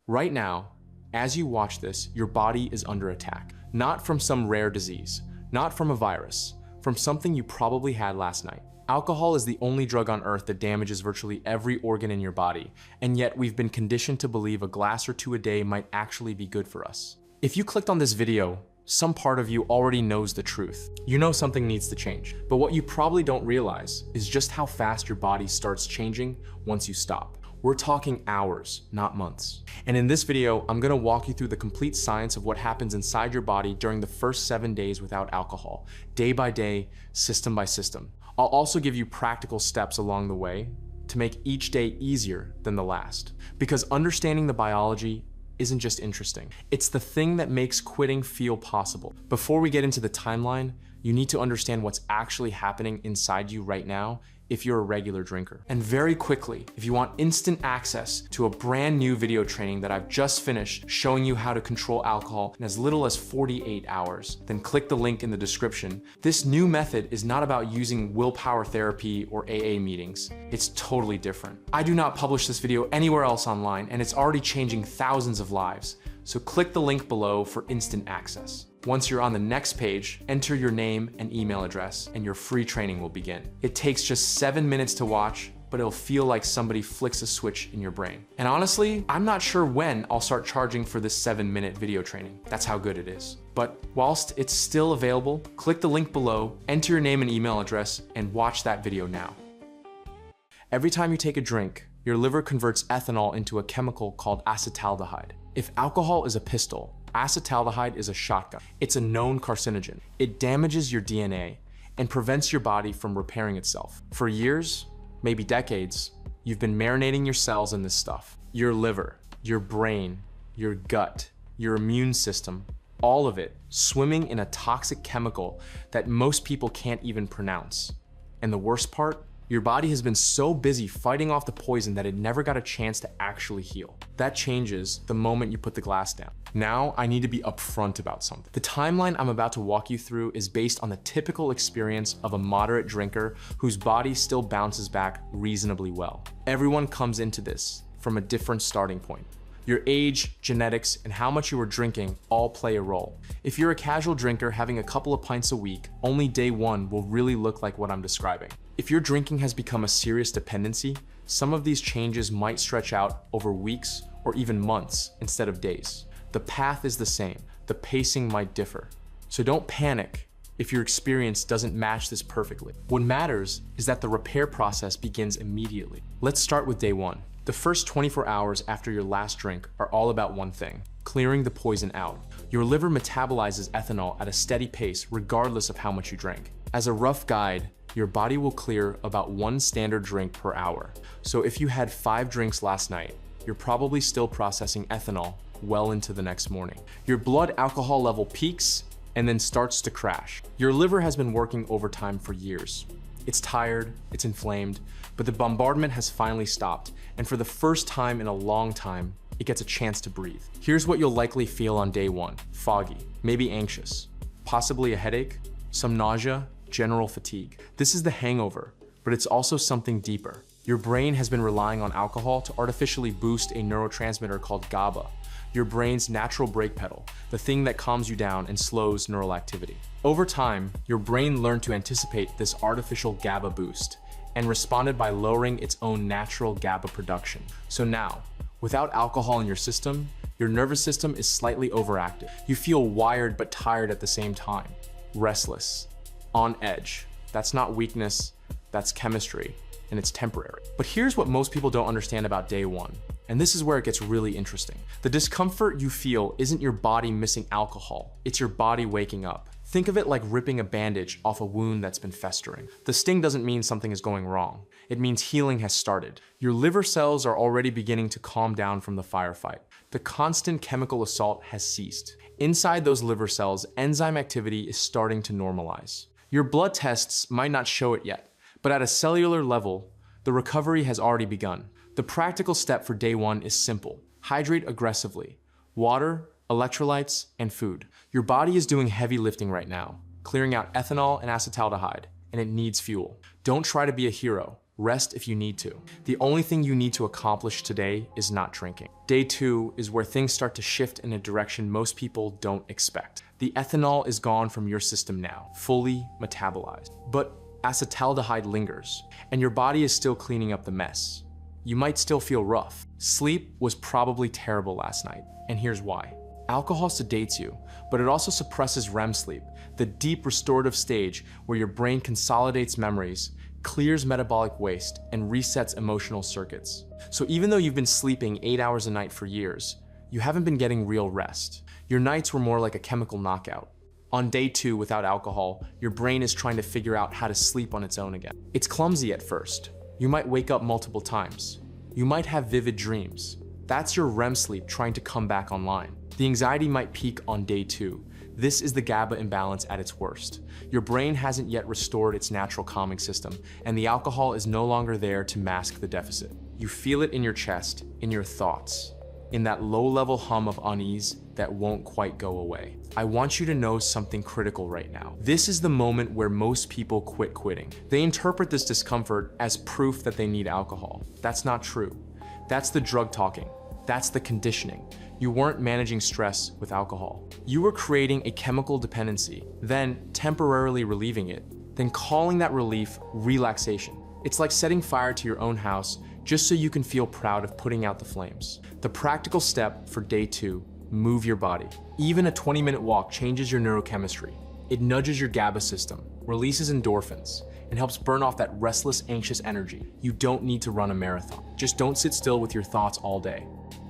Right now, as you watch this, your body is under attack. Not from some rare disease, not from a virus, from something you probably had last night. Alcohol is the only drug on earth that damages virtually every organ in your body, and yet we've been conditioned to believe a glass or two a day might actually be good for us. If you clicked on this video, some part of you already knows the truth. You know something needs to change, but what you probably don't realize is just how fast your body starts changing once you stop. We're talking hours, not months. And in this video, I'm gonna walk you through the complete science of what happens inside your body during the first 7 days without alcohol, day by day, system by system. I'll also give you practical steps along the way to make each day easier than the last. Because understanding the biology isn't just interesting. It's the thing that makes quitting feel possible. Before we get into the timeline, you need to understand what's actually happening inside you right now if you're a regular drinker. And very quickly, if you want instant access to a brand new video training that I've just finished showing you how to control alcohol in as little as 48 hours, then click the link in the description. This new method is not about using willpower therapy or AA meetings. It's totally different. I do not publish this video anywhere else online, and it's already changing thousands of lives. So click the link below for instant access. Once you're on the next page, enter your name and email address, and your free training will begin. It takes just 7 minutes to watch, but it'll feel like somebody flicks a switch in your brain. And honestly, I'm not sure when I'll start charging for this 7-minute video training. That's how good it is. But whilst it's still available, click the link below, enter your name and email address, and watch that video now. Every time you take a drink, your liver converts ethanol into a chemical called acetaldehyde. If alcohol is a pistol, acetaldehyde is a shotgun. It's a known carcinogen. It damages your DNA and prevents your body from repairing itself. For years, maybe decades, you've been marinating your cells in this stuff. Your liver, your brain, your gut, your immune system, all of it swimming in a toxic chemical that most people can't even pronounce. And the worst part? Your body has been so busy fighting off the poison that it never got a chance to actually heal. That changes the moment you put the glass down. Now, I need to be upfront about something. The timeline I'm about to walk you through is based on the typical experience of a moderate drinker whose body still bounces back reasonably well. Everyone comes into this from a different starting point. Your age, genetics, and how much you were drinking all play a role. If you're a casual drinker having a couple of pints a week, only day one will really look like what I'm describing. If your drinking has become a serious dependency, some of these changes might stretch out over weeks or even months instead of days. The path is the same, the pacing might differ. So don't panic if your experience doesn't match this perfectly. What matters is that the repair process begins immediately. Let's start with day one. The first 24 hours after your last drink are all about one thing: clearing the poison out. Your liver metabolizes ethanol at a steady pace regardless of how much you drank. As a rough guide, your body will clear about 1 standard drink per hour. So if you had 5 drinks last night, you're probably still processing ethanol well into the next morning. Your blood alcohol level peaks and then starts to crash. Your liver has been working overtime for years. It's tired, it's inflamed, but the bombardment has finally stopped, and for the first time in a long time, it gets a chance to breathe. Here's what you'll likely feel on day one: foggy, maybe anxious, possibly a headache, some nausea, general fatigue. This is the hangover, but it's also something deeper. Your brain has been relying on alcohol to artificially boost a neurotransmitter called GABA, your brain's natural brake pedal, the thing that calms you down and slows neural activity. Over time, your brain learned to anticipate this artificial GABA boost and responded by lowering its own natural GABA production. So now, without alcohol in your system, your nervous system is slightly overactive. You feel wired but tired at the same time, restless, on edge. That's not weakness, that's chemistry, and it's temporary. But here's what most people don't understand about day one, and this is where it gets really interesting. The discomfort you feel isn't your body missing alcohol, it's your body waking up. Think of it like ripping a bandage off a wound that's been festering. The sting doesn't mean something is going wrong. It means healing has started. Your liver cells are already beginning to calm down from the firefight. The constant chemical assault has ceased. Inside those liver cells, enzyme activity is starting to normalize. Your blood tests might not show it yet, but at a cellular level, the recovery has already begun. The practical step for day one is simple: hydrate aggressively. Water, electrolytes, and food. Your body is doing heavy lifting right now, clearing out ethanol and acetaldehyde, and it needs fuel. Don't try to be a hero. Rest if you need to. The only thing you need to accomplish today is not drinking. Day 2 is where things start to shift in a direction most people don't expect. The ethanol is gone from your system now, fully metabolized. But acetaldehyde lingers, and your body is still cleaning up the mess. You might still feel rough. Sleep was probably terrible last night, and here's why. Alcohol sedates you, but it also suppresses REM sleep, the deep restorative stage where your brain consolidates memories, clears metabolic waste, and resets emotional circuits. So even though you've been sleeping 8 hours a night for years, you haven't been getting real rest. Your nights were more like a chemical knockout. On day 2 without alcohol, your brain is trying to figure out how to sleep on its own again. It's clumsy at first. You might wake up multiple times. You might have vivid dreams. That's your REM sleep trying to come back online. The anxiety might peak on day 2. This is the GABA imbalance at its worst. Your brain hasn't yet restored its natural calming system, and the alcohol is no longer there to mask the deficit. You feel it in your chest, in your thoughts, in that low-level hum of unease that won't quite go away. I want you to know something critical right now. This is the moment where most people quit quitting. They interpret this discomfort as proof that they need alcohol. That's not true. That's the drug talking. That's the conditioning. You weren't managing stress with alcohol. You were creating a chemical dependency, then temporarily relieving it, then calling that relief relaxation. It's like setting fire to your own house just so you can feel proud of putting out the flames. The practical step for day 2, move your body. Even a 20-minute walk changes your neurochemistry. It nudges your GABA system, releases endorphins, and helps burn off that restless, anxious energy. You don't need to run a marathon. Just don't sit still with your thoughts all day.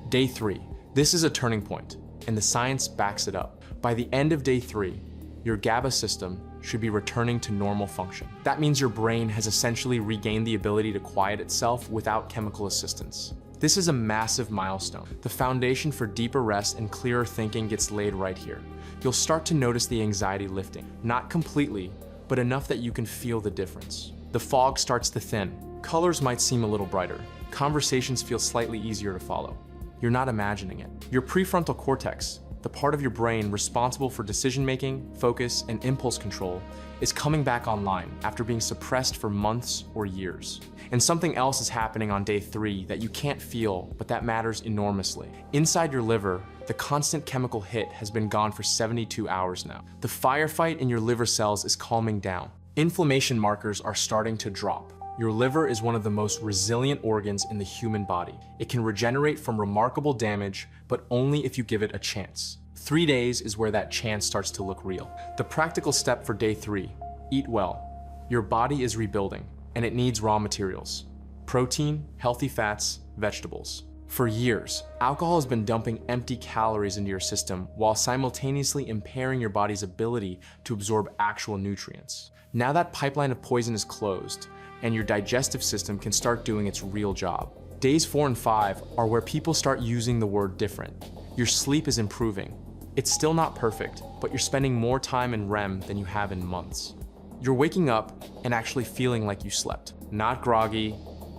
Day 3. This is a turning point, and the science backs it up. By the end of day 3, your GABA system should be returning to normal function. That means your brain has essentially regained the ability to quiet itself without chemical assistance. This is a massive milestone. The foundation for deeper rest and clearer thinking gets laid right here. You'll start to notice the anxiety lifting, not completely, but enough that you can feel the difference. The fog starts to thin. Colors might seem a little brighter. Conversations feel slightly easier to follow. You're not imagining it. Your prefrontal cortex, the part of your brain responsible for decision-making, focus, and impulse control, is coming back online after being suppressed for months or years. And something else is happening on day 3 that you can't feel, but that matters enormously. Inside your liver, the constant chemical hit has been gone for 72 hours now. The firefight in your liver cells is calming down. Inflammation markers are starting to drop. Your liver is one of the most resilient organs in the human body. It can regenerate from remarkable damage, but only if you give it a chance. 3 days is where that chance starts to look real. The practical step for day 3, eat well. Your body is rebuilding, and it needs raw materials. Protein, healthy fats, vegetables. For years, alcohol has been dumping empty calories into your system while simultaneously impairing your body's ability to absorb actual nutrients. Now that pipeline of poison is closed, and your digestive system can start doing its real job. Days 4 and 5 are where people start using the word different. Your sleep is improving. It's still not perfect, but you're spending more time in REM than you have in months. You're waking up and actually feeling like you slept. Not groggy,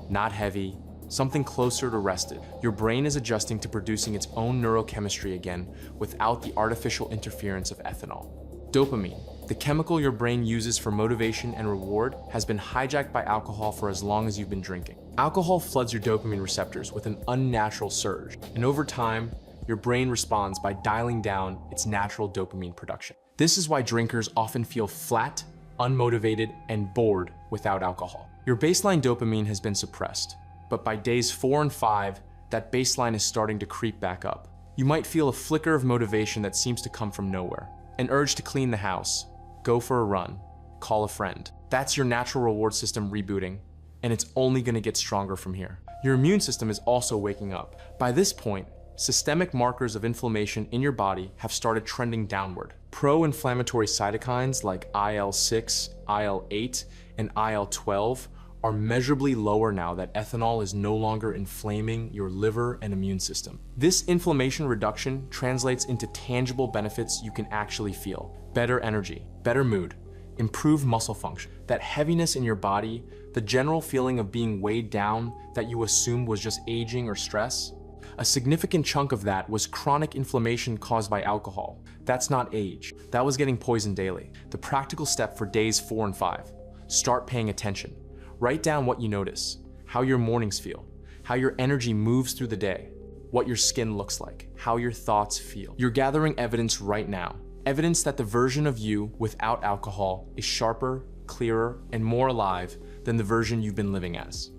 not heavy, something closer to rested. Your brain is adjusting to producing its own neurochemistry again without the artificial interference of ethanol. Dopamine, the chemical your brain uses for motivation and reward, has been hijacked by alcohol for as long as you've been drinking. Alcohol floods your dopamine receptors with an unnatural surge, and over time, your brain responds by dialing down its natural dopamine production. This is why drinkers often feel flat, unmotivated, and bored without alcohol. Your baseline dopamine has been suppressed, but by days 4 and 5, that baseline is starting to creep back up. You might feel a flicker of motivation that seems to come from nowhere. An urge to clean the house, go for a run, call a friend. That's your natural reward system rebooting, and it's only gonna get stronger from here. Your immune system is also waking up. By this point, systemic markers of inflammation in your body have started trending downward. Pro-inflammatory cytokines like IL-6, IL-8, and IL-12 are measurably lower now that ethanol is no longer inflaming your liver and immune system. This inflammation reduction translates into tangible benefits you can actually feel. Better energy, better mood, improved muscle function. That heaviness in your body, the general feeling of being weighed down that you assumed was just aging or stress, a significant chunk of that was chronic inflammation caused by alcohol. That's not age. That was getting poisoned daily. The practical step for days 4 and 5, start paying attention. Write down what you notice, how your mornings feel, how your energy moves through the day, what your skin looks like, how your thoughts feel. You're gathering evidence right now. Evidence that the version of you without alcohol is sharper, clearer, and more alive than the version you've been living as.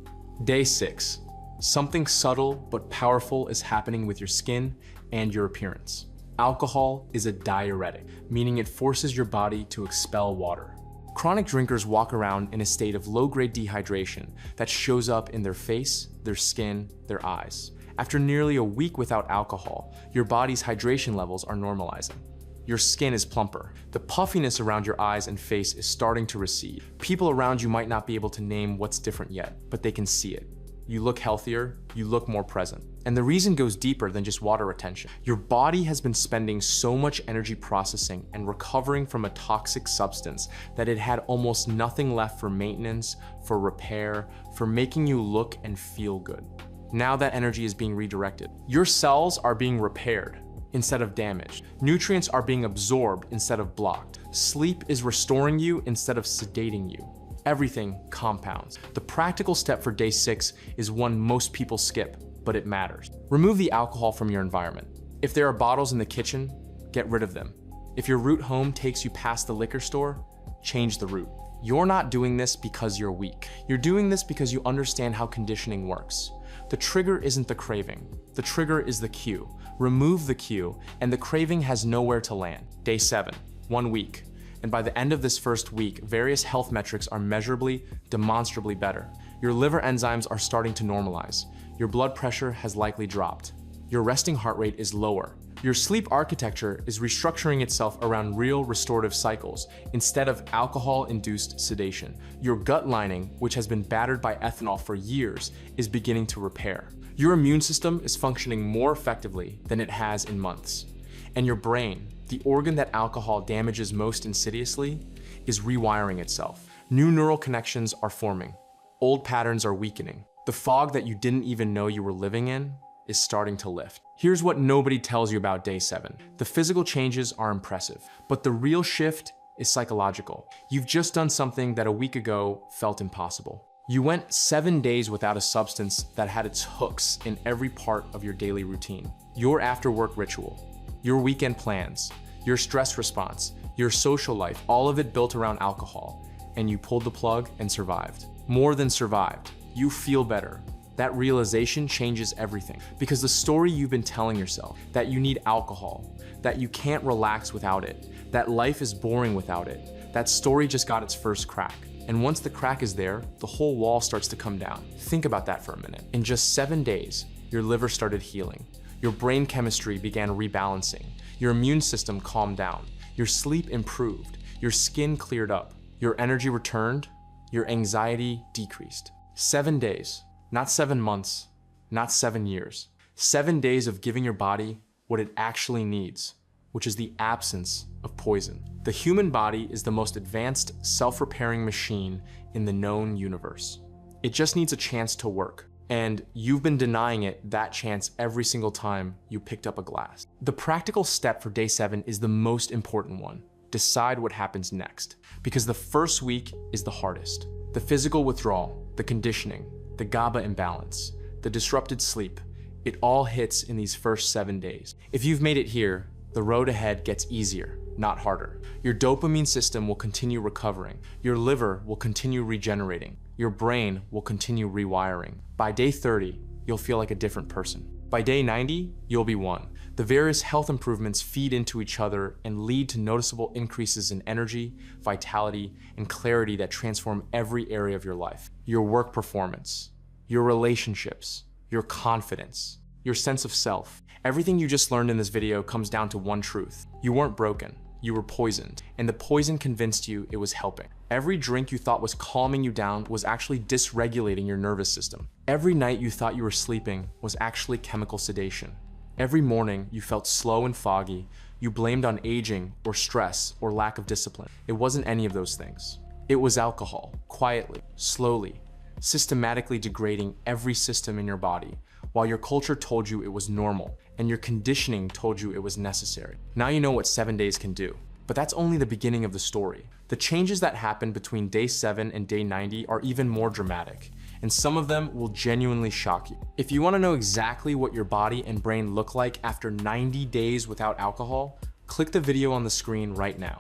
Day 6. Something subtle but powerful is happening with your skin and your appearance. Alcohol is a diuretic, meaning it forces your body to expel water. Chronic drinkers walk around in a state of low-grade dehydration that shows up in their face, their skin, their eyes. After nearly a week without alcohol, your body's hydration levels are normalizing. Your skin is plumper. The puffiness around your eyes and face is starting to recede. People around you might not be able to name what's different yet, but they can see it. You look healthier, you look more present. And the reason goes deeper than just water retention. Your body has been spending so much energy processing and recovering from a toxic substance that it had almost nothing left for maintenance, for repair, for making you look and feel good. Now that energy is being redirected. Your cells are being repaired instead of damaged. Nutrients are being absorbed instead of blocked. Sleep is restoring you instead of sedating you. Everything compounds. The practical step for day 6 is one most people skip, but it matters. Remove the alcohol from your environment. If there are bottles in the kitchen, get rid of them. If your route home takes you past the liquor store, change the route. You're not doing this because you're weak. You're doing this because you understand how conditioning works. The trigger isn't the craving. The trigger is the cue. Remove the cue, and the craving has nowhere to land. Day 7, 1 week. And by the end of this first week, various health metrics are measurably, demonstrably better. Your liver enzymes are starting to normalize. Your blood pressure has likely dropped. Your resting heart rate is lower. Your sleep architecture is restructuring itself around real restorative cycles instead of alcohol-induced sedation. Your gut lining, which has been battered by ethanol for years, is beginning to repair. Your immune system is functioning more effectively than it has in months. And your brain, the organ that alcohol damages most insidiously, is rewiring itself. New neural connections are forming. Old patterns are weakening. The fog that you didn't even know you were living in is starting to lift. Here's what nobody tells you about day 7. The physical changes are impressive, but the real shift is psychological. You've just done something that a week ago felt impossible. You went 7 days without a substance that had its hooks in every part of your daily routine. Your after-work ritual, your weekend plans, your stress response, your social life, all of it built around alcohol, and you pulled the plug and survived. More than survived, you feel better. That realization changes everything, because the story you've been telling yourself, that you need alcohol, that you can't relax without it, that life is boring without it, that story just got its first crack. And once the crack is there, the whole wall starts to come down. Think about that for a minute. In just 7 days, your liver started healing. Your brain chemistry began rebalancing. Your immune system calmed down. Your sleep improved. Your skin cleared up. Your energy returned. Your anxiety decreased. 7 days, not 7 months, not 7 years. 7 days of giving your body what it actually needs, which is the absence of poison. The human body is the most advanced self-repairing machine in the known universe. It just needs a chance to work. And you've been denying it that chance every single time you picked up a glass. The practical step for day 7 is the most important one. Decide what happens next. Because the first week is the hardest. The physical withdrawal, the conditioning, the GABA imbalance, the disrupted sleep, it all hits in these first 7 days. If you've made it here, the road ahead gets easier, not harder. Your dopamine system will continue recovering. Your liver will continue regenerating. Your brain will continue rewiring. By day 30, you'll feel like a different person. By day 90, you'll be one. The various health improvements feed into each other and lead to noticeable increases in energy, vitality, and clarity that transform every area of your life. Your work performance, your relationships, your confidence, your sense of self. Everything you just learned in this video comes down to one truth. You weren't broken. You were poisoned, and the poison convinced you it was helping. Every drink you thought was calming you down was actually dysregulating your nervous system. Every night you thought you were sleeping was actually chemical sedation. Every morning you felt slow and foggy, you blamed on aging or stress or lack of discipline. It wasn't any of those things. It was alcohol, quietly, slowly, systematically degrading every system in your body, while your culture told you it was normal and your conditioning told you it was necessary. Now you know what 7 days can do. But that's only the beginning of the story. The changes that happen between day 7 and day 90 are even more dramatic, and some of them will genuinely shock you. If you want to know exactly what your body and brain look like after 90 days without alcohol, click the video on the screen right now.